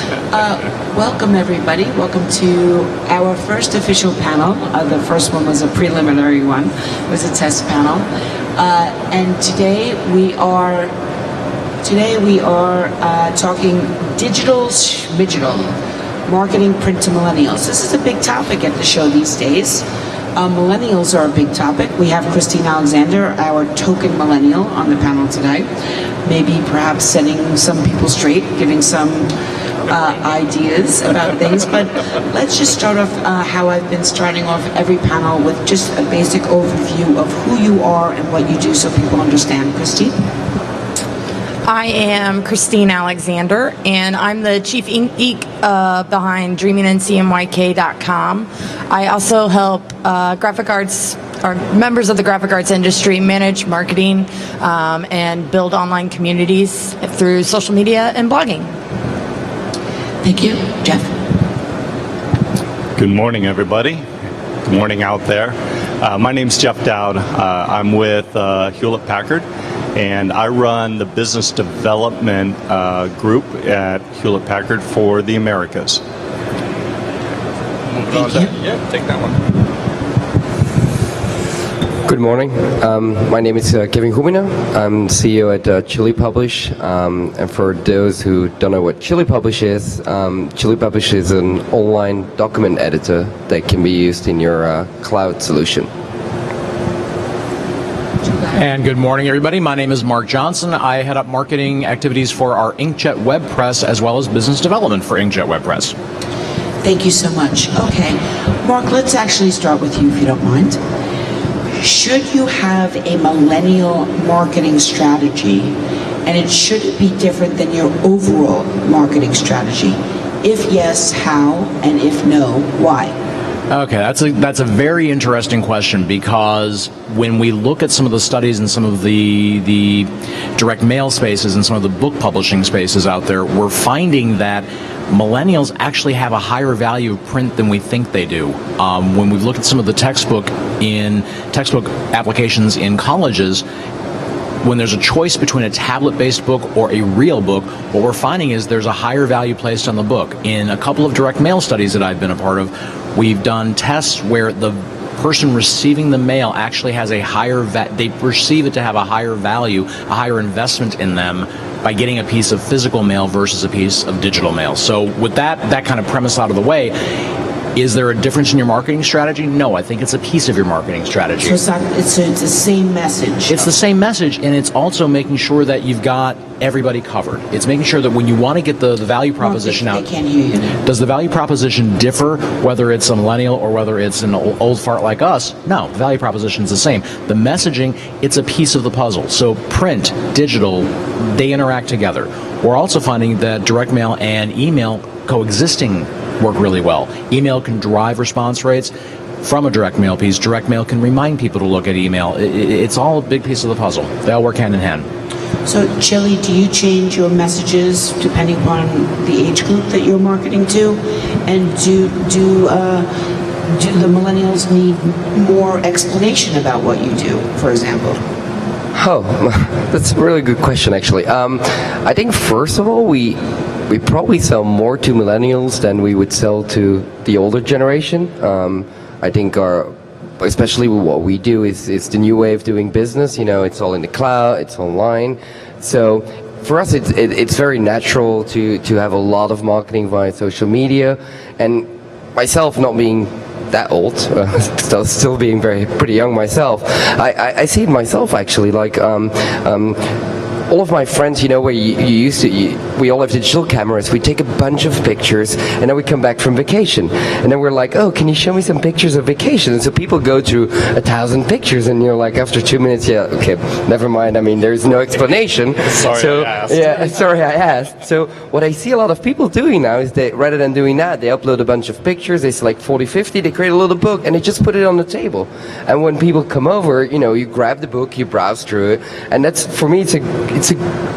Welcome, everybody. Welcome to our first official panel. The first one was a preliminary one. It was a test panel. And today we are talking digital Schmigital, marketing print to millennials. This is a big topic at the show these days. Millennials are a big topic. We have Christine Alexander, our token millennial, on the panel today. Maybe perhaps setting some people straight, giving some ideas about things. But let's just start off how I've been starting off every panel with just a basic overview of who you are and what you do so people understand. Christine? I am Christine Alexander, and I'm the Chief Geek behind dreamingncmyk.com. I also help graphic arts, or members of the graphic arts industry, manage marketing and build online communities through social media and blogging. Thank you. Jeff? Good morning, everybody. Good morning out there. My name's Jeff Dowd. I'm with Hewlett-Packard, and I run the business development group at Hewlett-Packard for the Americas. Thank you. Yeah, take that one. Good morning. My name is Kevin Humina. I'm CEO at Chili Publish. And for those who don't know what Chili Publish is an online document editor that can be used in your cloud solution. And good morning, everybody. My name is Mark Johnson. I head up marketing activities for our Inkjet Web Press as well as business development for Inkjet Web Press. Thank you so much. Okay, Mark, let's actually start with you if you don't mind. Should you have a millennial marketing strategy, and should it be different than your overall marketing strategy? If yes, how? And if no, why? Okay, that's a very interesting question, because when we look at some of the studies and some of the direct mail spaces and some of the book publishing spaces out there, we're finding that millennials actually have a higher value of print than we think they do. When we look at some of the textbook applications in colleges, when there's a choice between a tablet-based book or a real book, what we're finding is there's a higher value placed on the book. In a couple of direct mail studies that I've been a part of, we've done tests where the person receiving the mail actually has a higher they perceive it to have a higher value, a higher investment in them by getting a piece of physical mail versus a piece of digital mail. So with that kind of premise out of the way, is there a difference in your marketing strategy? No, I think it's a piece of your marketing strategy. So it's the same message. It's the same message, and it's also making sure that you've got everybody covered. It's making sure that when you want to get the value proposition out, I can't hear you. Does the value proposition differ whether it's a millennial or whether it's an old fart like us? No, the value proposition is the same. The messaging, it's a piece of the puzzle. So print, digital, they interact together. We're also finding that direct mail and email coexisting work really well. Email can drive response rates from a direct mail piece. Direct mail can remind people to look at email. It's all a big piece of the puzzle. They all work hand in hand. So, Chili, do you change your messages depending upon the age group that you're marketing to? And do the millennials need more explanation about what you do, for example? Oh, that's a really good question, actually. I think, first of all, we probably sell more to millennials than we would sell to the older generation. I think especially what we do is the new way of doing business. You know, it's all in the cloud, it's online. So for us, it's very natural to have a lot of marketing via social media. And myself, not being that old, still being pretty young myself, I see it myself actually, like all of my friends, you know, where we all have digital cameras, we take a bunch of pictures, and then we come back from vacation. And then we're like, oh, can you show me some pictures of vacation? And so people go through 1,000 pictures, and you're like, after 2 minutes, yeah, okay, never mind. I mean, there's no explanation. Sorry I asked. Yeah, sorry I asked. So what I see a lot of people doing now is that rather than doing that, they upload a bunch of pictures, they select 40, 50, they create a little book, and they just put it on the table. And when people come over, you know, you grab the book, you browse through it, and that's, for me, it's a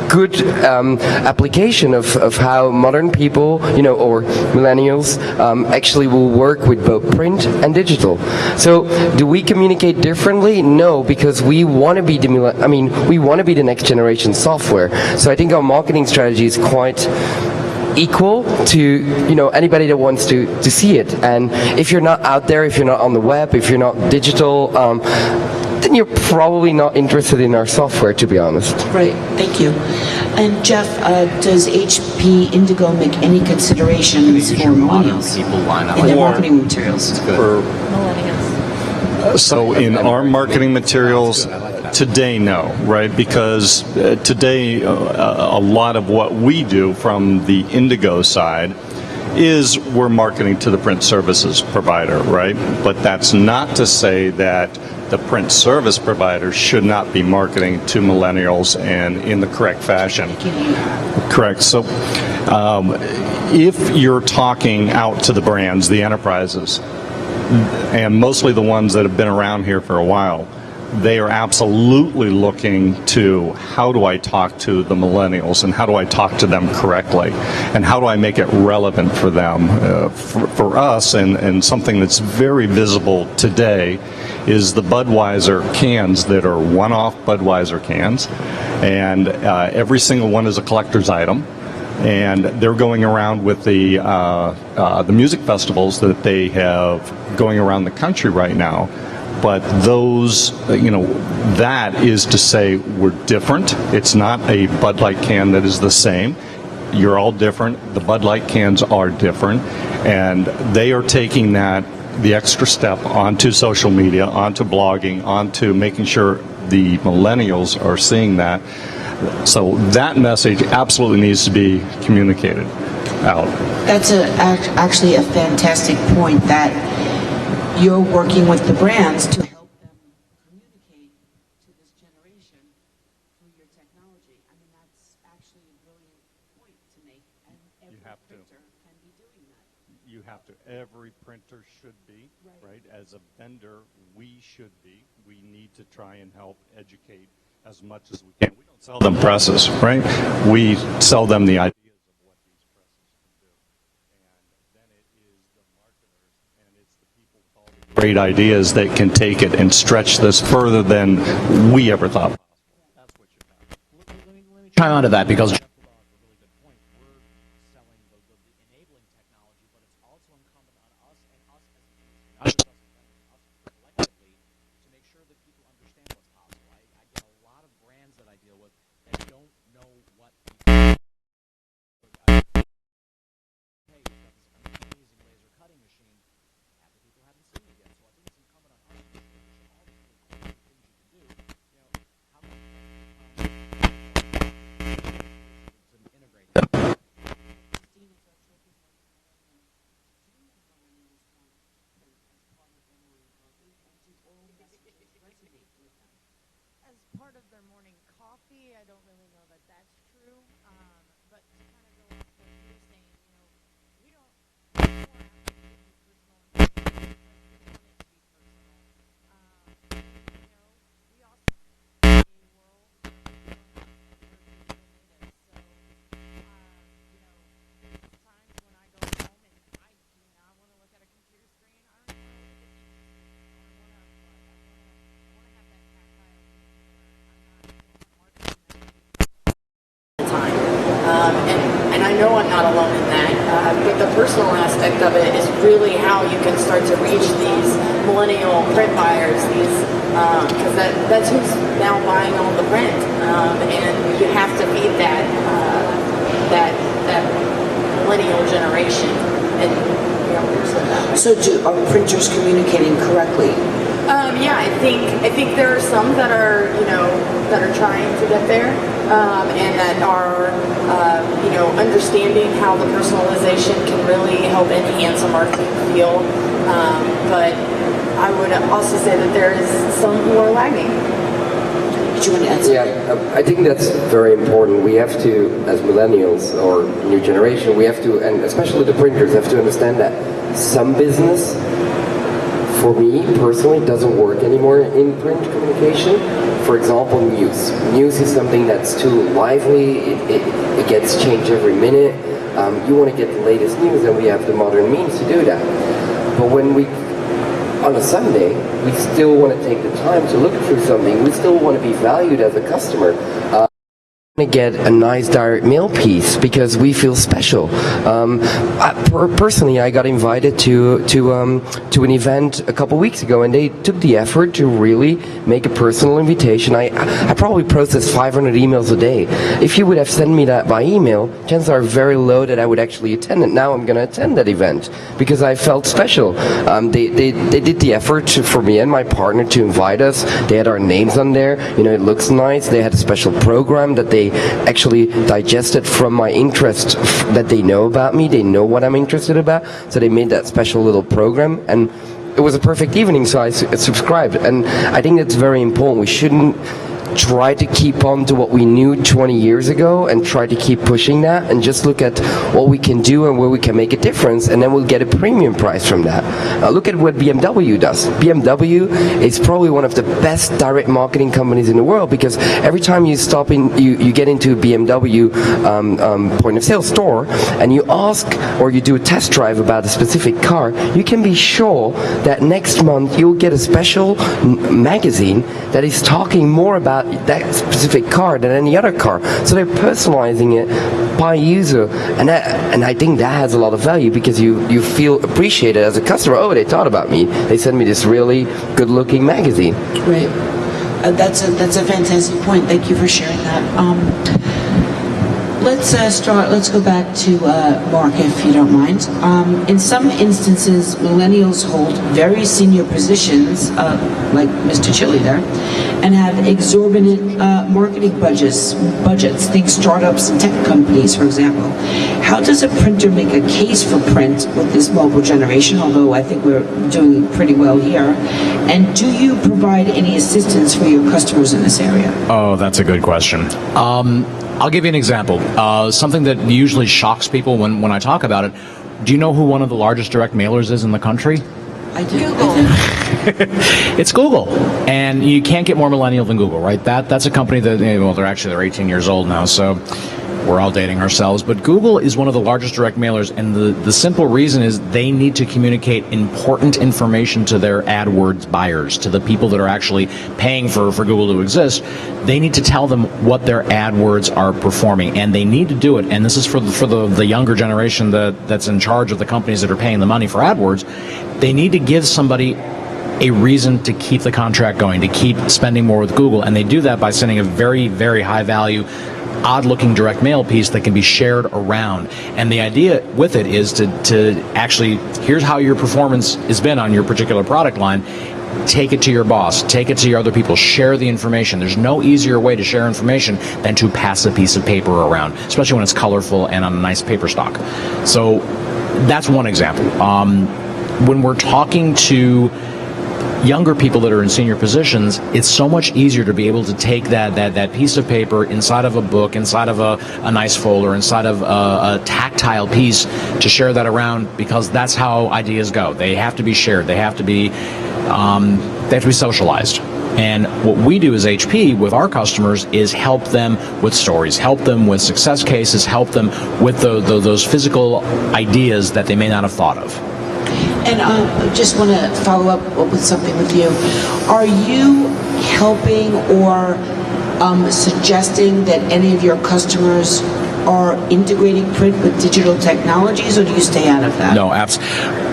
good application of how modern people, you know, or millennials actually will work with both print and digital. So do we communicate differently? No, because we want to be the next generation software. So I think our marketing strategy is quite equal to anybody that wants to see it. And if you're not out there, if you're not on the web, if you're not digital, then you're probably not interested in our software, to be honest. Right, thank you. And Jeff, does HP Indigo make any considerations for millennials in their marketing materials? So in our marketing materials, today, no, right? Because today, a lot of what we do from the Indigo side is we're marketing to the print services provider, right? But that's not to say that the print service provider should not be marketing to millennials and in the correct fashion. Correct. So if you're talking out to the brands, the enterprises, and mostly the ones that have been around here for a while, they are absolutely looking to how do I talk to the millennials and how do I talk to them correctly and how do I make it relevant for them. For us, and something that's very visible today is the Budweiser cans that are one-off Budweiser cans, and every single one is a collector's item. And they're going around with the music festivals that they have going around the country right now. But those, that is to say we're different. It's not a Bud Light can that is the same. You're all different. The Bud Light cans are different. And they are taking the extra step onto social media, onto blogging, onto making sure the millennials are seeing that. So that message absolutely needs to be communicated out. That's actually a fantastic point, that you're working with the brands to help them communicate to this generation through your technology. I mean, that's actually a brilliant point to make, and every printer can be doing that. You have to. Every printer should be, right? As a vendor, we should be. We need to try and help educate as much as we can. We don't sell them presses, right? We sell them the ideas of what these presses can do. And then it is the marketers and it's the people with all the great ideas that can take it and stretch this further than we ever thought possible. That's what you have. Let me chime onto that because Jeff brought up a really good point. We're selling the enabling technology, but it's also incumbent on us and us as an industry, not just us as vendors, us collectively, to make sure that people understand what's possible. I get a lot of brands that I deal with that don't know what hey, you've got this amazing laser cutting machine. Half the people haven't seen it yet, so I think it's incumbent on us to show all these really cool things you can do. How can to integrate them? As part of their morning coffee, I don't really know that that's true. But to kind of go off what you were saying, we don't want to be personal because we want it to be personal. We also live in a world where we don't have digital natives. So, there's times when I go home and I do not want to look at a computer screen. I don't even want to look at the I want to have that tactile time. And I know I'm not alone in that, but the personal aspect of it is really how you can start to reach these millennial print buyers, because that's who's now buying all the print, and you have to feed that millennial generation, and So are printers communicating correctly? Yeah, I think there are some that are that are trying to get there, and that are understanding how the personalization can really help enhance a marketing feel. But I would also say that there is some who are lagging. Did you want to answer? Yeah, I think that's very important. We have to, as millennials or new generation, we have to, and especially the printers, have to understand that some business, for me personally, doesn't work anymore in print communication. For example, news. News is something that's too lively. It gets changed every minute. You want to get the latest news, and we have the modern means to do that. But when on a Sunday, we still want to take the time to look through something. We still want to be valued as a customer. to get a nice direct mail piece because we feel special. Personally, I got invited to an event a couple weeks ago, and they took the effort to really make a personal invitation. I probably process 500 emails a day. If you would have sent me that by email, chances are very low that I would actually attend it. Now I'm going to attend that event because I felt special. They did the effort for me and my partner to invite us. They had our names on there. It looks nice. They had a special program that they actually digested from my interest that they know about me. They know what I'm interested about. So they made that special little program, and it was a perfect evening, so I subscribed. And I think that's very important. We shouldn't try to keep on to what we knew 20 years ago and try to keep pushing that, and just look at what we can do and where we can make a difference, and then we'll get a premium price from that. Look at what BMW does. BMW is probably one of the best direct marketing companies in the world, because every time you stop in, you get into a BMW point of sale store and you ask or you do a test drive about a specific car, you can be sure that next month you'll get a special magazine that is talking more about that specific car than any other car. So they're personalizing it by user, and I think that has a lot of value, because you feel appreciated as a customer. Oh, they thought about me. They sent me this really good-looking magazine. Right. That's a fantastic point. Thank you for sharing that. Let's go back to Mark, if you don't mind. In some instances, millennials hold very senior positions, like Mr. Chili there, and have exorbitant marketing budgets. Think startups and tech companies, for example. How does a printer make a case for print with this mobile generation? Although I think we're doing pretty well here. And do you provide any assistance for your customers in this area? Oh, that's a good question. I'll give you an example. Something that usually shocks people when I talk about it. Do you know who one of the largest direct mailers is in the country? I do. It's Google. And you can't get more millennial than Google, right? That's a company that, well, they're 18 years old now, so we're all dating ourselves. But Google is one of the largest direct mailers, and the simple reason is they need to communicate important information to their AdWords buyers, to the people that are actually paying for Google to exist. They need to tell them what their AdWords are performing, and they need to do it. And this is for the younger generation that's in charge of the companies that are paying the money for AdWords. They need to give somebody a reason to keep the contract going, to keep spending more with Google, and they do that by sending a very, very high value, odd-looking direct mail piece that can be shared around. And the idea with it is to actually, here's how your performance has been on your particular product line. Take it to your boss, take it to your other people, share the information. There's no easier way to share information than to pass a piece of paper around, especially when it's colorful and on a nice paper stock. So that's one example. When we're talking to younger people that are in senior positions, it's so much easier to be able to take that piece of paper inside of a book, inside of a nice folder, inside of a tactile piece, to share that around, because that's how ideas go. They have to be shared. They have to be socialized. And what we do as HP with our customers is help them with stories, help them with success cases, help them with those physical ideas that they may not have thought of. And I just want to follow up with something with you. Are you helping or suggesting that any of your customers are integrating print with digital technologies, or do you stay out of that? No,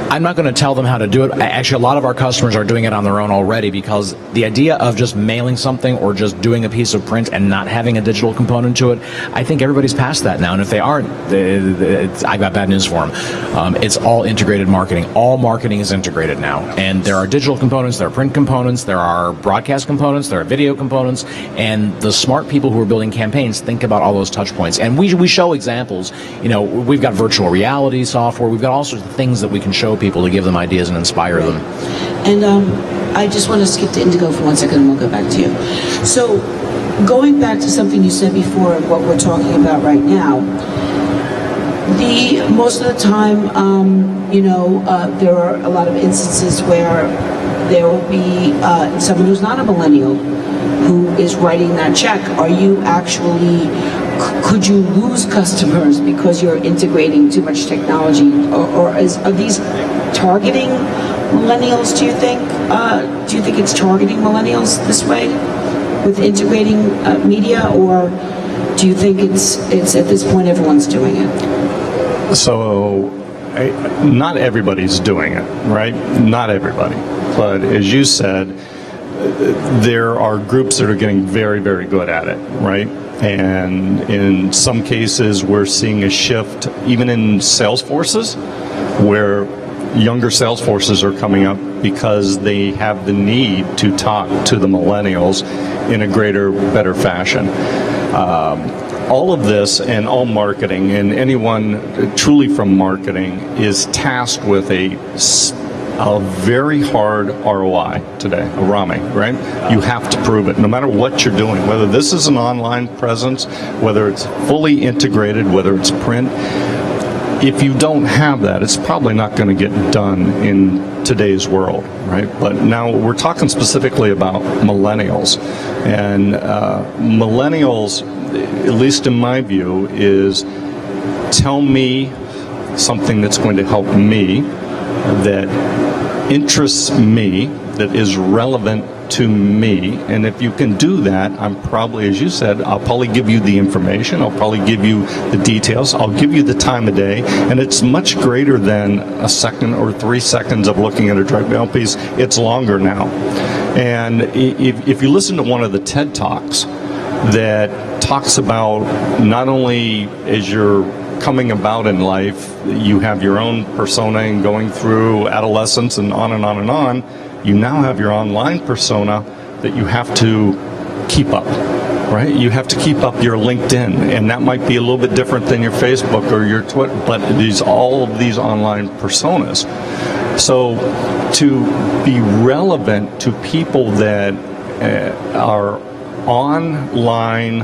I'm not going to tell them how to do it. Actually, a lot of our customers are doing it on their own already, because the idea of just mailing something or just doing a piece of print and not having a digital component to it, I think everybody's past that now. And if they aren't, I got bad news for them. It's all integrated marketing. All marketing is integrated now. And there are digital components, there are print components, there are broadcast components, there are video components, and the smart people who are building campaigns think about all those touch points. And we show examples. We've got virtual reality software. We've got all sorts of things that we can show people to give them ideas and inspire them. And I just want to skip to Indigo for 1 second, and we'll go back to you. So, going back to something you said before and what we're talking about right now, most of the time, there are a lot of instances where there will be someone who's not a millennial who is writing that check. Are you actually, could you lose customers because you're integrating too much technology? Or are these targeting millennials, do you think? Do you think it's targeting millennials this way with integrating media, or do you think it's at this point everyone's doing it? So, not everybody's doing it, right? Not everybody. But as you said, there are groups that are getting very, very good at it, right? And in some cases, we're seeing a shift even in sales forces where younger sales forces are coming up because they have the need to talk to the millennials in a greater, better fashion. All of this and all marketing, and anyone truly from marketing is tasked with a very hard ROI today, a ROMI, right? You have to prove it, no matter what you're doing, whether this is an online presence, whether it's fully integrated, whether it's print. If you don't have that, it's probably not going to get done in today's world, right? But now we're talking specifically about millennials. And millennials, at least in my view, is tell me something that's going to help me, that interests me, that is relevant to me. And if you can do that, I'm probably, as you said, I'll probably give you the information, I'll probably give you the details, I'll give you the time of day, and it's much greater than a second or 3 seconds of looking at a direct mail piece. It's longer now. And if you listen to one of the TED Talks that talks about not only as you're coming about in life, you have your own persona and going through adolescence and on and on and on, you now have your online persona that you have to keep up, right? You have to keep up your LinkedIn, and that might be a little bit different than your Facebook or your Twitter, but all of these online personas. So to be relevant to people that are online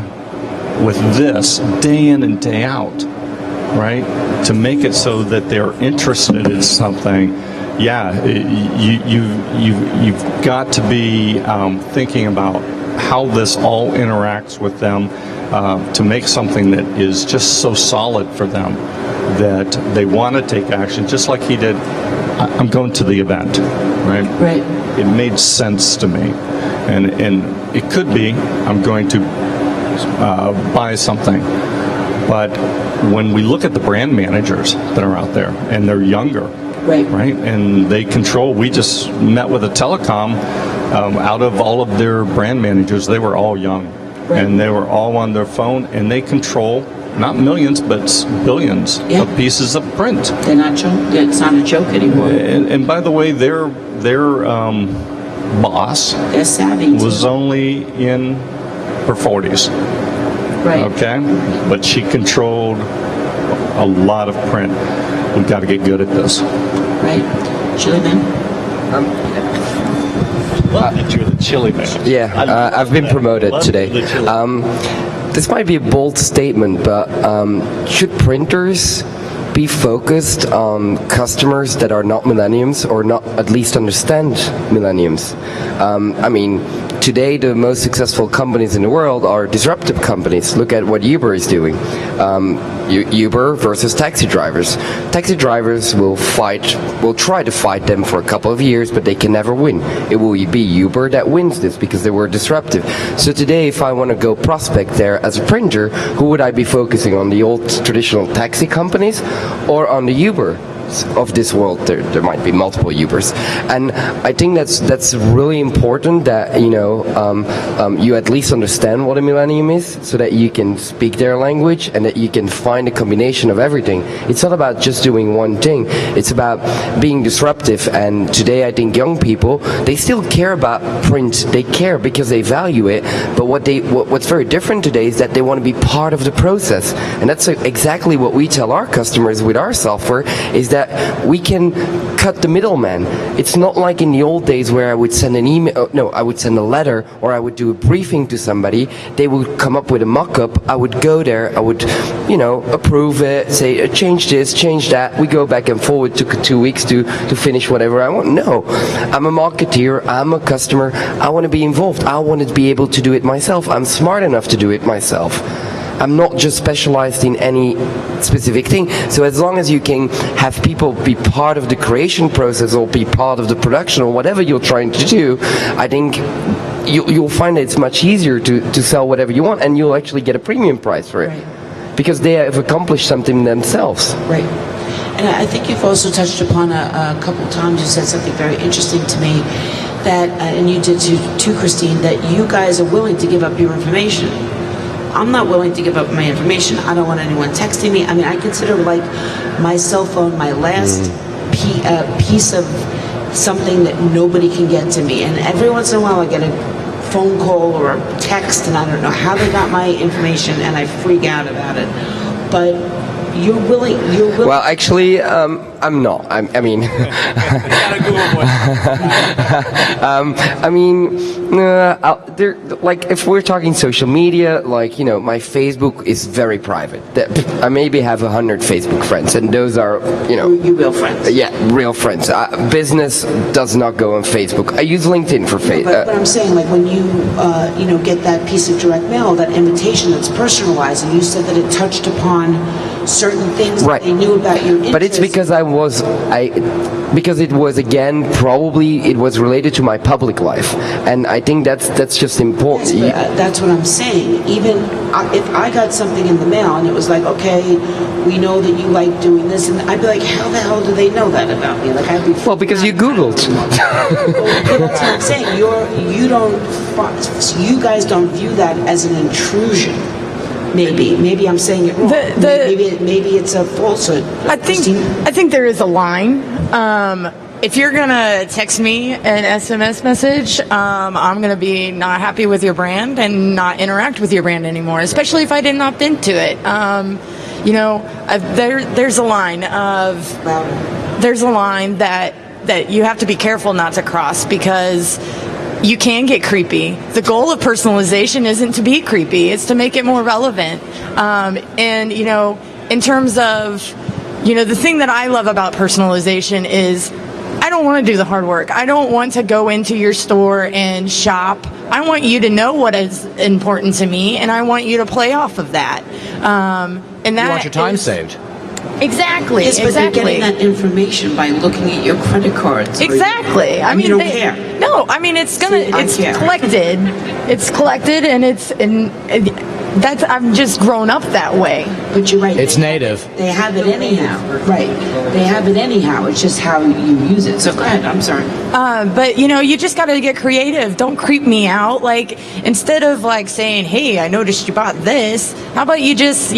with this day in and day out, right? To make it so that they're interested in something. Yeah, you've got to be thinking about how this all interacts with them to make something that is just so solid for them that they want to take action, just like he did. I'm going to the event, right? Right. It made sense to me, and it could be I'm going to buy something. But when we look at the brand managers that are out there, and they're younger, right? And they control. We just met with a telecom. Out of all of their brand managers, they were all young, and they were all on their phone, and they control not millions but billions of pieces of print. They're not it's not a joke anymore. And by the way, their boss was only in her 40s. Right. Okay, but she controlled a lot of print. We've got to get good at this. Right. Chili Man? You're the chili man. Yeah, I've been promoted today. This might be a bold statement, but should printers be focused on customers that are not millennials or not at least understand millennials? I mean, today the most successful companies in the world are disruptive companies. Look at what Uber is doing. Uber versus taxi drivers. Taxi drivers will try to fight them for a couple of years, but they can never win. It will be Uber that wins this because they were disruptive. So today, if I want to go prospect there as a printer, who would I be focusing on? The old traditional taxi companies or on the Uber of this world? There might be multiple Ubers, and I think that's really important that you at least understand what a millennium is, so that you can speak their language and that you can find a combination of everything. It's not about just doing one thing. It's about being disruptive. And today, I think young people, they still care about print. They care because they value it. But what's very different today is that they want to be part of the process, and that's exactly what we tell our customers with our software. Is that we can cut the middleman. It's not like in the old days where I would send an email, I would send a letter, or I would do a briefing to somebody. They would come up with a mock-up. I would go there, I would, approve it, say, change this, change that. We go back and forward. It took 2 weeks to finish whatever I want. No, I'm a marketeer, I'm a customer, I want to be involved. I want to be able to do it myself. I'm smart enough to do it myself. I'm not just specialized in any specific thing. So as long as you can have people be part of the creation process or be part of the production or whatever you're trying to do, I think you'll find that it's much easier to sell whatever you want, and you'll actually get a premium price for it. Right. Because they have accomplished something themselves. Right. And I think you've also touched upon a couple times, you said something very interesting to me, that, and you did too, Christine, that you guys are willing to give up your information. I'm not willing to give up my information. I don't want anyone texting me. I mean, I consider like my cell phone my last piece of something that nobody can get to me. And every once in a while I get a phone call or a text, and I don't know how they got my information, and I freak out about it. But you're willing. Well, actually, I'm not. I mean, like if we're talking social media, like, you know, my Facebook is very private. I maybe have 100 Facebook friends, and those are, you know, you real friends. Yeah, real friends. Business does not go on Facebook. I use LinkedIn for Facebook. But I'm saying, like, when you get that piece of direct mail, that invitation that's personalized, and you said that it touched upon certain things right. that they knew about your interests. But it's because because it was, again, probably it was related to my public life, and I think that's just important. Yes, but, that's what I'm saying. Even if I got something in the mail and it was like, okay, we know that you like doing this, and I'd be like, how the hell do they know that about me? Like, I'd be well, because you Googled. Well, that's what I'm saying. You guys don't view that as an intrusion. Maybe I'm saying it wrong. Maybe it's a falsehood. I think there is a line. If you're gonna text me an SMS message, I'm gonna be not happy with your brand and not interact with your brand anymore. Especially if I didn't opt into it. There's a line that you have to be careful not to cross, because you can get creepy. The goal of personalization isn't to be creepy, it's to make it more relevant. And, in terms of, the thing that I love about personalization is I don't want to do the hard work. I don't want to go into your store and shop. I want you to know what is important to me, and I want you to play off of that. And that you want your time saved. Exactly. Yes, but they're getting that information by looking at your credit cards. Exactly. I mean, you don't care. No, I mean, it's collected. It's collected, and that's, I've just grown up that way. But you're right. It's native. They have it anyhow. Right. They have it anyhow. It's just how you use it. So go ahead. I'm sorry. But, you just got to get creative. Don't creep me out. Like, instead of, like, saying, hey, I noticed you bought this, how about you just,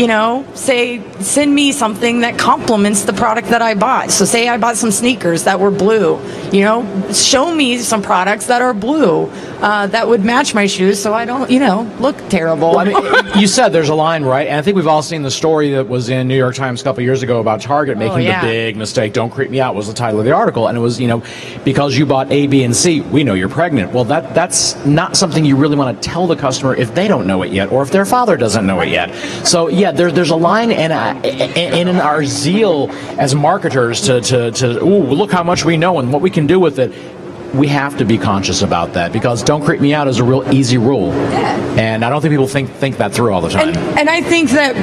send me something that complements the product that I bought. So say I bought some sneakers that were blue. Show me some products that are blue that would match my shoes so I don't, look terrible. Well, I mean, you said there's a line, right? And I think we've all seen the story that was in New York Times a couple years ago about Target making the big mistake. Don't creep me out was the title of the article. And it was, because you bought A, B, and C, we know you're pregnant. Well, that's not something you really want to tell the customer if they don't know it yet, or if their father doesn't know it yet. So, yeah, there's a line in our zeal as marketers to look how much we know and what we can do with it. We have to be conscious about that, because don't creep me out is a real easy rule. Yeah. And I don't think people think that through all the time. And I think that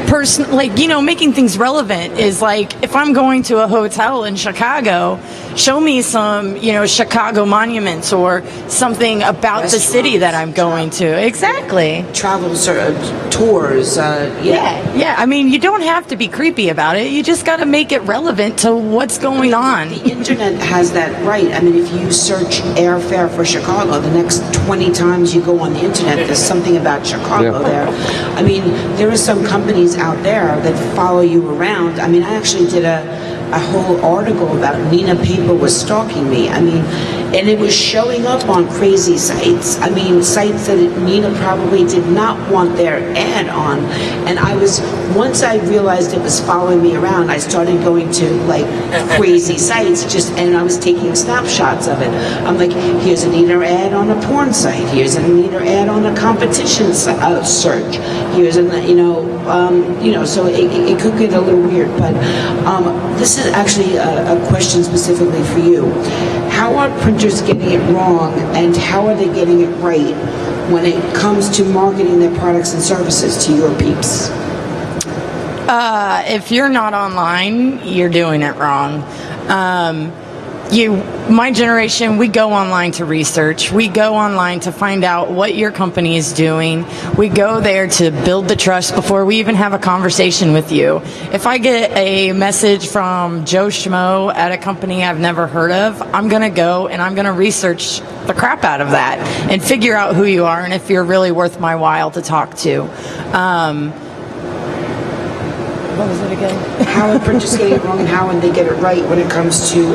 making things relevant is like, if I'm going to a hotel in Chicago, show me some, Chicago monuments or something about the city that I'm going to. Exactly. Travels or tours. Yeah. I mean, you don't have to be creepy about it. You just got to make it relevant to what's going on. The internet has that right. I mean, if you search airfare for Chicago, the next 20 times you go on the internet, there's something about Chicago there. I mean, there are some companies out there that follow you around. I mean, I actually did a whole article about Nina Paper was stalking me. I mean, and it was showing up on crazy sites. I mean, sites that Nina probably did not want their ad on. And once I realized it was following me around, I started going to like crazy sites and I was taking snapshots of it. I'm like, here's a Nina ad on a porn site. Here's a Nina ad on a competition search. Here's so it could get a little weird. But this is actually a question specifically for you. How are printers getting it wrong, and how are they getting it right when it comes to marketing their products and services to your peeps? If you're not online, you're doing it wrong. My generation, we go online to research. We go online to find out what your company is doing. We go there to build the trust before we even have a conversation with you. If I get a message from Joe Schmo at a company I've never heard of, I'm going to go and I'm going to research the crap out of that and figure out who you are and if you're really worth my while to talk to. What was it again? How are printers getting it wrong and how would they get it right when it comes to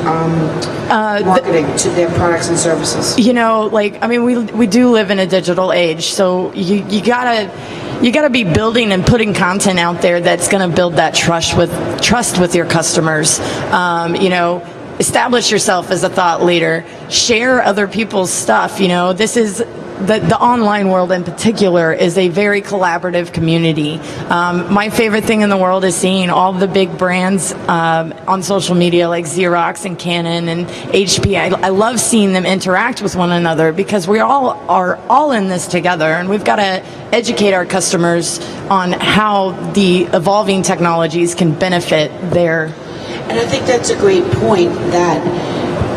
marketing to their products and services? You know, we do live in a digital age, so you gotta be building and putting content out there that's going to build that trust with your customers. Establish yourself as a thought leader. Share other people's stuff. This is the online world in particular is a very collaborative community. My favorite thing in the world is seeing all the big brands on social media like Xerox and Canon and HP. I love seeing them interact with one another because we all are all in this together, and we've got to educate our customers on how the evolving technologies can benefit their. And I think that's a great point that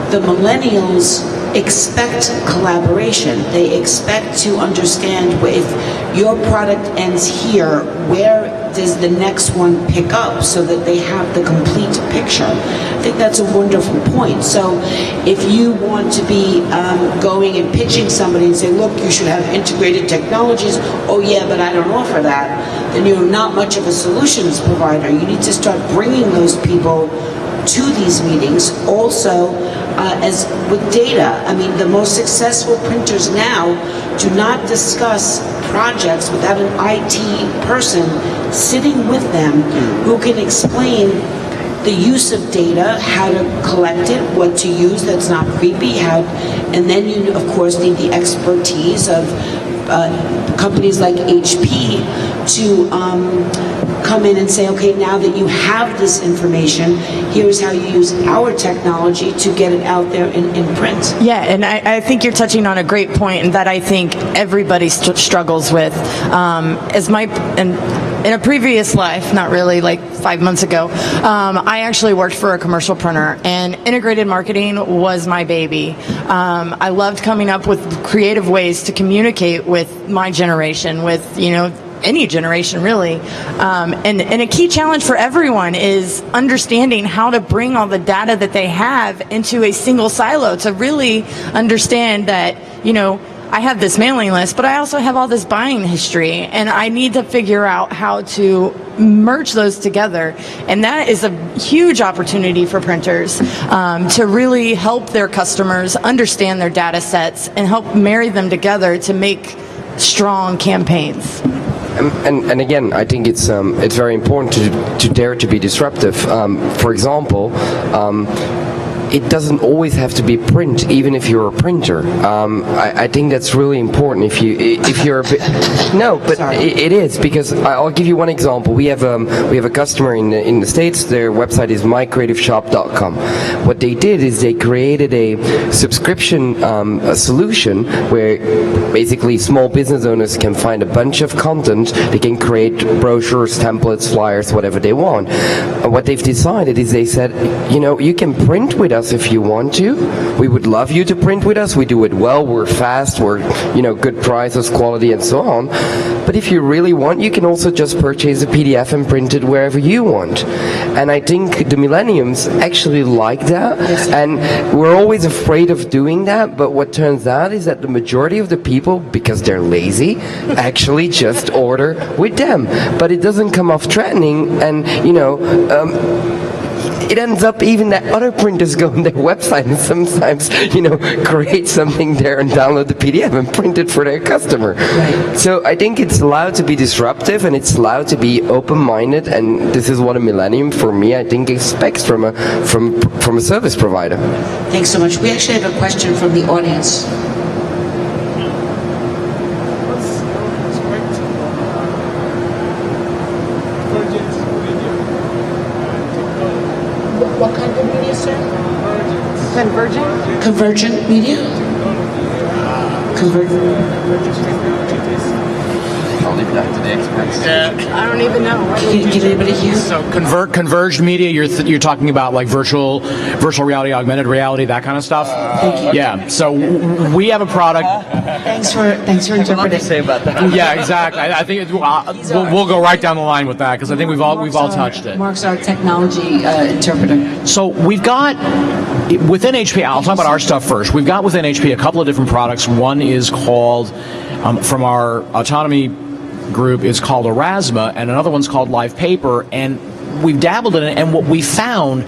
the millennials expect collaboration. They expect to understand if your product ends here, where does the next one pick up so that they have the complete picture. I think that's a wonderful point. So if you want to be going and pitching somebody and say, look, you should have integrated technologies, oh yeah, but I don't offer that, then you're not much of a solutions provider. You need to start bringing those people to these meetings. Also, as with data, I mean, the most successful printers now do not discuss projects without an IT person sitting with them who can explain the use of data, how to collect it, what to use that's not creepy, and then you, of course, need the expertise of companies like HP to come in and say, okay, now that you have this information, here's how you use our technology to get it out there in print. Yeah, and I think you're touching on a great point, and that I think everybody struggles with. In a previous life, not really, like 5 months ago, I actually worked for a commercial printer, and integrated marketing was my baby. I loved coming up with creative ways to communicate with my generation, with, any generation really. And a key challenge for everyone is understanding how to bring all the data that they have into a single silo to really understand that, I have this mailing list, but I also have all this buying history, and I need to figure out how to merge those together. And that is a huge opportunity for printers to really help their customers understand their data sets and help marry them together to make strong campaigns. And again, I think it's very important to dare to be disruptive. For example, it doesn't always have to be print, even if you're a printer. I think that's really important. If you're a bit, no, but it is, because I'll give you one example. We have a customer in the States. Their website is mycreativeshop.com. What they did is they created a subscription solution where basically small business owners can find a bunch of content. They can create brochures, templates, flyers, whatever they want. What they've decided is they said, you can print with us if you want to. We would love you to print with us. We do it well. We're fast. We're, good prices, quality, and so on. But if you really want, you can also just purchase a PDF and print it wherever you want. And I think the millennials actually like that. And we're always afraid of doing that. But what turns out is that the majority of the people, because they're lazy, actually just order with them. But it doesn't come off threatening. And, it ends up even that other printers go on their website and sometimes, create something there and download the PDF and print it for their customer. Right. So I think it's allowed to be disruptive, and it's allowed to be open-minded, and this is what a millennium, for me, I think expects from a service provider. Thanks so much. We actually have a question from the audience. What kind of media, sir? Convergent media? Convergent. I'll leave that to the experts. I don't even know. Can anybody hear? So converged media, you're talking about like virtual reality, augmented reality, that kind of stuff. Yeah. So we have a product. Thanks for interpreting. Say about that. Yeah, exactly. I think we'll go right down the line with that because I think we've all touched it. Mark's our technology interpreter. So we've got within HP. I'll talk about our stuff first. We've got within HP a couple of different products. One is called from our autonomy group. It's called Erasma, and another one's called Live Paper. And we've dabbled in it. And what we found,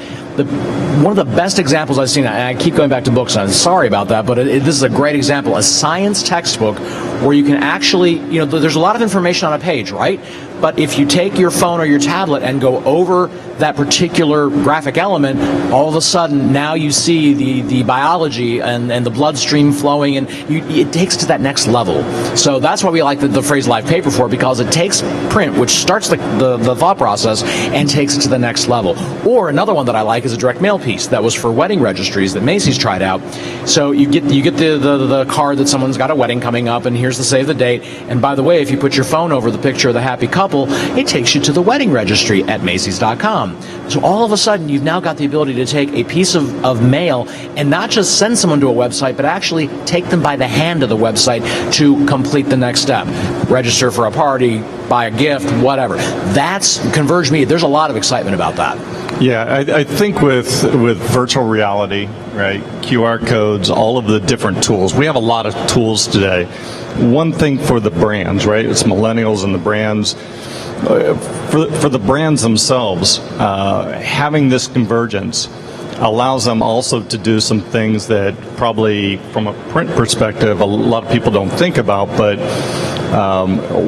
one of the best examples I've seen, and I keep going back to books, and I'm sorry about that, but this is a great example, a science textbook where you can actually, there's a lot of information on a page, right? But if you take your phone or your tablet and go over that particular graphic element, all of a sudden now you see the biology and the bloodstream flowing, and it takes to that next level. So that's why we like the phrase live paper for, because it takes print, which starts the thought process, and takes it to the next level. Or another one that I like is a direct mail piece that was for wedding registries that Macy's tried out. So you get the card that someone's got a wedding coming up, and here's the save the date. And by the way, if you put your phone over the picture of the happy couple, it takes you to the wedding registry at Macy's.com. So all of a sudden, you've now got the ability to take a piece of mail and not just send someone to a website, but actually take them by the hand to the website to complete the next step. Register for a party, buy a gift, whatever. That's converged media. There's a lot of excitement about that. Yeah, I think with virtual reality, right, QR codes, all of the different tools, we have a lot of tools today. One thing for the brands, right, it's millennials and the brands. For the brands themselves, having this convergence allows them also to do some things that probably from a print perspective a lot of people don't think about, but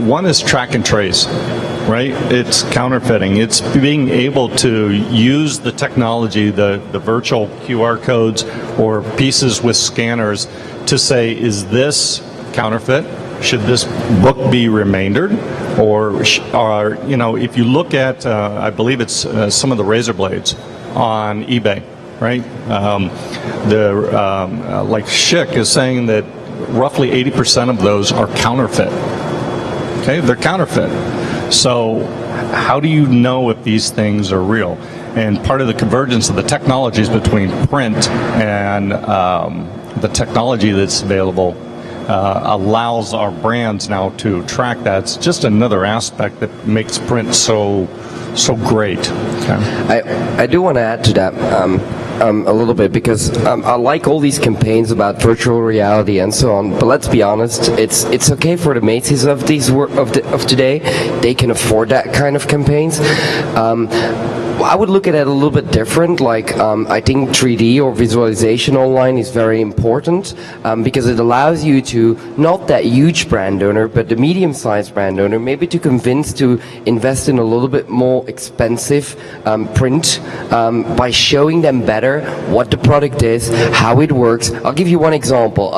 one is track and trace, right? It's counterfeiting. It's being able to use the technology, the virtual QR codes or pieces with scanners to say, is this counterfeit? Should this book be remaindered? Or if you look at, I believe it's some of the razor blades on eBay, right? Like Schick is saying that roughly 80% of those are counterfeit. Okay, they're counterfeit. So how do you know if these things are real? And part of the convergence of the technologies between print and the technology that's available allows our brands now to track that. It's just another aspect that makes print so great. Okay. I do want to add to that a little bit, because I like all these campaigns about virtual reality and so on. But let's be honest, it's okay for the Macy's of today. They can afford that kind of campaigns. I would look at it a little bit different. Like I think 3D or visualization online is very important because it allows you to, not that huge brand owner, but the medium-sized brand owner, maybe to convince to invest in a little bit more expensive print by showing them better what the product is, how it works. I'll give you one example.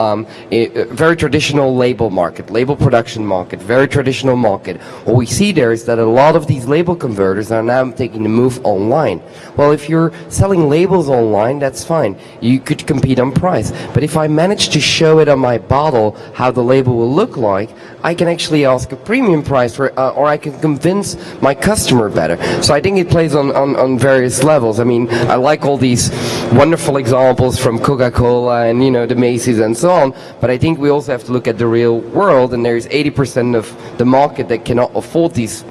A very traditional label market, label production market, very traditional market. What we see there is that a lot of these label converters are now taking the move online. Well, if you're selling labels online, that's fine. You could compete on price. But if I manage to show it on my bottle how the label will look like, I can actually ask a premium price for it, or I can convince my customer better. So I think it plays on various levels. I mean, I like all these wonderful examples from Coca-Cola and, the Macy's and so on, but I think we also have to look at the real world, and there's 80% of the market that cannot afford these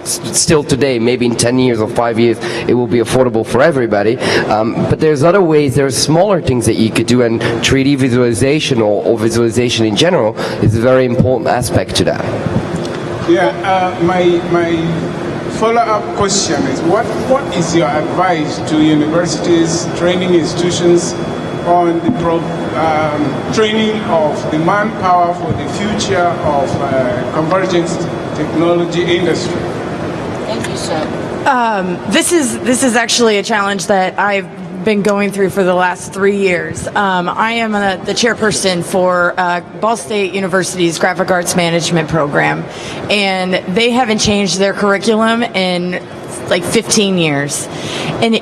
still today. Maybe in 10 years or 5 years it will be affordable for everybody, but there's other ways. There's smaller things that you could do, and 3D visualization or visualization in general is a very important aspect to that. My follow-up question is what is your advice to universities, training institutions on the training of the manpower for the future of convergence technology industry? Thank you, sir. This is actually a challenge that I've been going through for the last 3 years. I am the chairperson for Ball State University's Graphic Arts Management program, and they haven't changed their curriculum in like 15 years. And,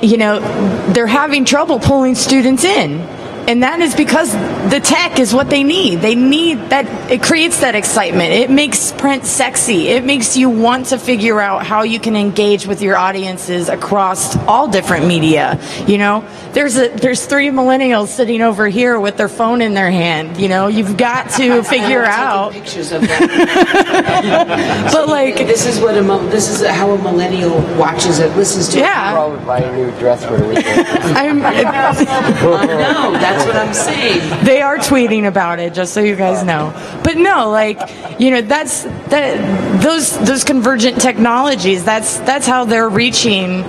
they're having trouble pulling students in. And that is because the tech is what they need. They need that. It creates that excitement. It makes print sexy. It makes you want to figure out how you can engage with your audiences across all different media. You know, there's 3 millennials sitting over here with their phone in their hand. You know, you've got to figure out. Pictures of that. But like, this is how a millennial watches it, listens to it. yeah. Probably buy a new dress for the weekend. I know, that's what I'm saying. They are tweeting about it, just so you guys know. But no, like, you know, those convergent technologies. That's how they're reaching.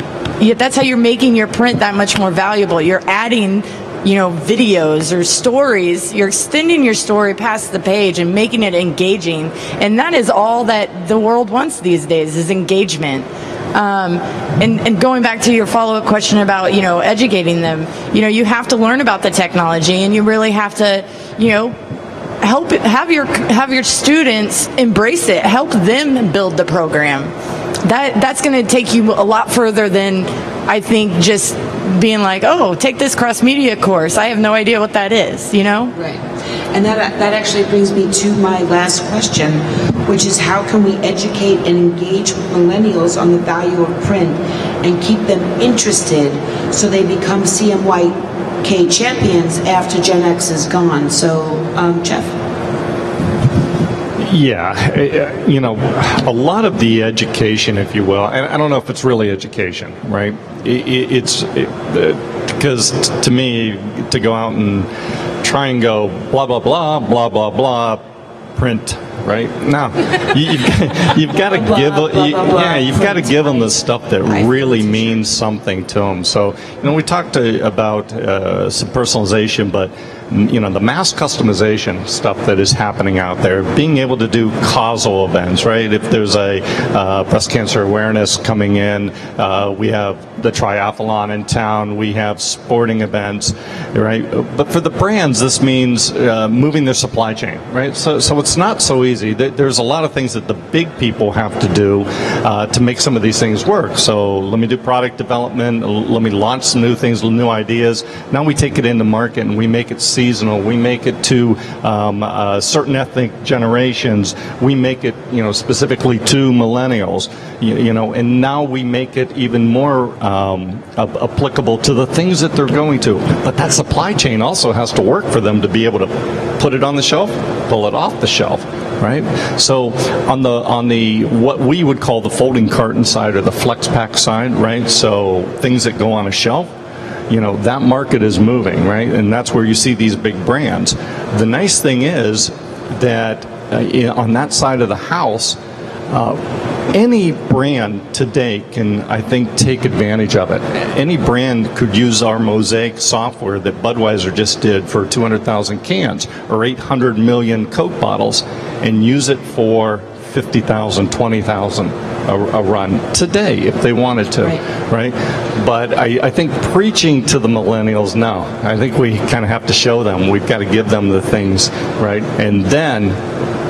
That's how you're making your print that much more valuable. You're adding, you know, videos or stories. You're extending your story past the page and making it engaging. And that is all that the world wants these days, is engagement. And going back to your follow-up question about, you know, educating them, you know, you have to learn about the technology, and you really have to, you know, have your students embrace it, help them build the program. That's going to take you a lot further than, I think, just being like, oh, take this cross-media course. I have no idea what that is, you know? Right. And that actually brings me to my last question, which is how can we educate and engage with millennials on the value of print and keep them interested so they become CMYK champions after Gen X is gone? So, Jeff? Yeah, you know, a lot of the education, if you will, and I don't know if it's really education, right? Because to me, to go out and try and go blah, blah, blah, blah, blah, blah, print, right? No, you've got to give them the stuff that really means something to them. So, you know, we talked about some personalization, but you know, the mass customization stuff that is happening out there, being able to do causal events, right? If there's a breast cancer awareness coming in, we have the triathlon in town, we have sporting events, right? But for the brands, this means moving their supply chain, right? So it's not so easy. There's a lot of things that the big people have to do to make some of these things work. So let me do product development, let me launch some new things, new ideas. Now we take it into market and we make it seasonal. We make it to certain ethnic generations. We make it, you know, specifically to millennials. You know, and now we make it even more applicable to the things that they're going to. But that supply chain also has to work for them to be able to put it on the shelf, pull it off the shelf, right? So on the what we would call the folding carton side or the flex pack side, right? So things that go on a shelf. You know, that market is moving, right? And that's where you see these big brands. The nice thing is that on that side of the house, any brand today can, I think, take advantage of it. Any brand could use our Mosaic software that Budweiser just did for 200,000 cans or 800 million Coke bottles and use it for 50,000, 20,000 a run today if they wanted to, right? But I think preaching to the millennials, no. I think we kind of have to show them. We've got to give them the things, right? And then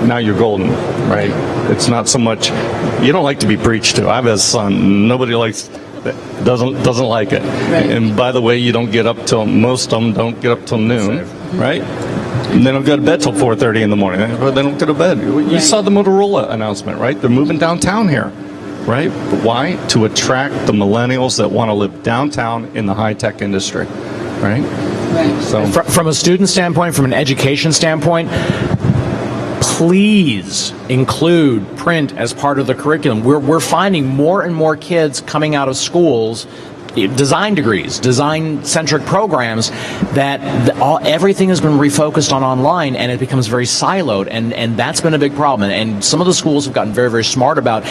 now you're golden, right? It's not so much, you don't like to be preached to. I have a son, nobody likes, doesn't like it. Right. And by the way, you don't get up till, most of them don't get up till noon, right? And they don't go to bed till 4:30 in the morning. They don't go to bed. You saw the Motorola announcement, right? They're moving downtown here, right? But why? To attract the millennials that want to live downtown in the high-tech industry, right? Right. So, From a student standpoint, from an education standpoint, please include print as part of the curriculum. We're finding more and more kids coming out of schools, design degrees, design-centric programs, that everything has been refocused on online, and it becomes very siloed, and that's been a big problem. And some of the schools have gotten very, very smart about,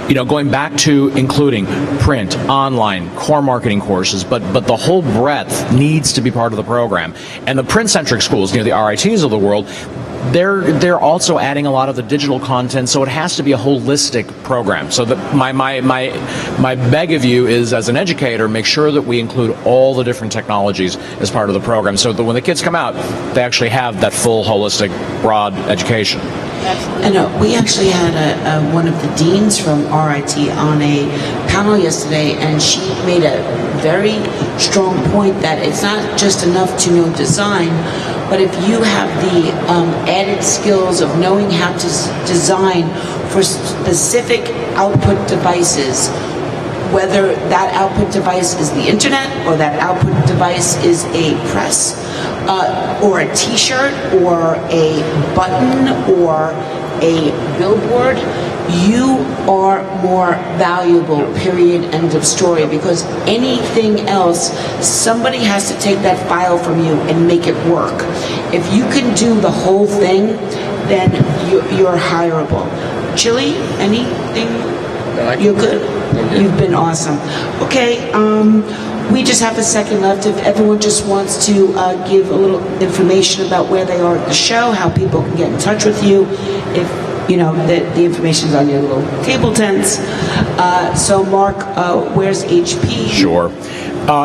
you know, going back to including print, online, core marketing courses, but the whole breadth needs to be part of the program. And the print-centric schools, you know, the RITs of the world, they're also adding a lot of the digital content, so it has to be a holistic program. So that my beg of you is, as an educator, make sure that we include all the different technologies as part of the program, so that when the kids come out, they actually have that full, holistic, broad education. And we actually had one of the deans from RIT on a panel yesterday, and she made a very strong point that it's not just enough to know design, but if you have the added skills of knowing how to design for specific output devices, whether that output device is the internet or that output device is a press or a t-shirt or a button or a billboard, you are more valuable, period, end of story, because anything else, somebody has to take that file from you and make it work. If you can do the whole thing, then you're hireable. Chili, anything? You're good? You've been awesome. Okay, we just have a second left. If everyone just wants to give a little information about where they are at the show, how people can get in touch with you, if you know, the information's on your little table tents. So Mark, where's HP? Sure.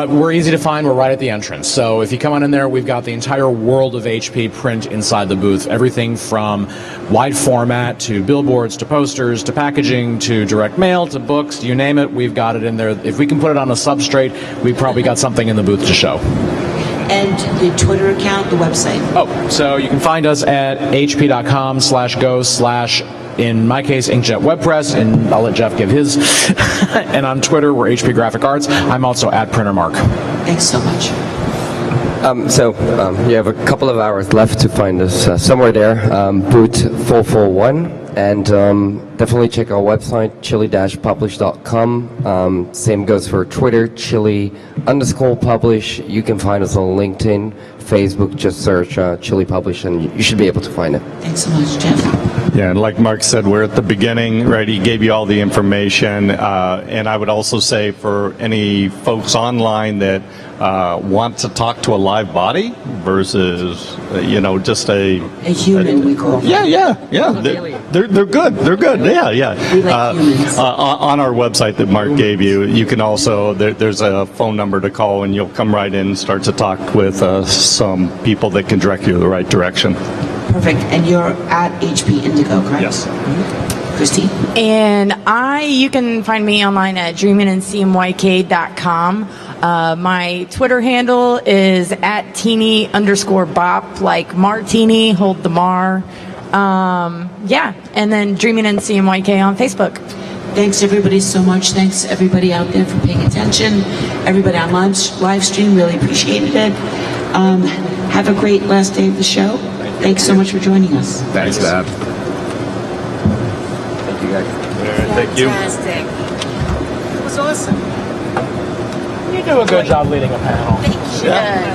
We're easy to find. We're right at the entrance. So if you come on in there, we've got the entire world of HP print inside the booth. Everything from wide format to billboards to posters to packaging to direct mail to books, you name it, we've got it in there. If we can put it on a substrate, we've probably got something in the booth to show. And the Twitter account, the website. Oh, so you can find us at hp.com/go/ in my case, Inkjet WebPress, and I'll let Jeff give his. And on Twitter, we're HP Graphic Arts. I'm also at PrinterMark. Thanks so much. You have a couple of hours left to find us somewhere there, booth 441, and definitely check our website, chili-publish.com. Same goes for Twitter, chili_publish. You can find us on LinkedIn, Facebook, just search Chili Publish, and you should be able to find it. Thanks so much, Jeff. Yeah, and like Mark said, we're at the beginning, right? He gave you all the information. And I would also say for any folks online that want to talk to a live body versus, just a human, we call them. Yeah. They're good. They're good. Yeah. We like humans. On our website that Mark gave you, you can also, there's a phone number to call, and you'll come right in and start to talk with some people that can direct you in the right direction. Perfect. And you're at HP Indigo, correct? Yes. Mm-hmm. Christine? And you can find me online at dreamingandcmyk.com. My Twitter handle is at teeny_bop, like Martini, hold the Mar. And then Dreaming and CMYK on Facebook. Thanks everybody so much. Thanks everybody out there for paying attention. Everybody on live stream, really appreciated it. Have a great last day of the show. Thanks so much for joining us. Thanks, Dad. Thank you, guys. Thank you. Fantastic. It was awesome. You do a good job leading a panel. Thank you.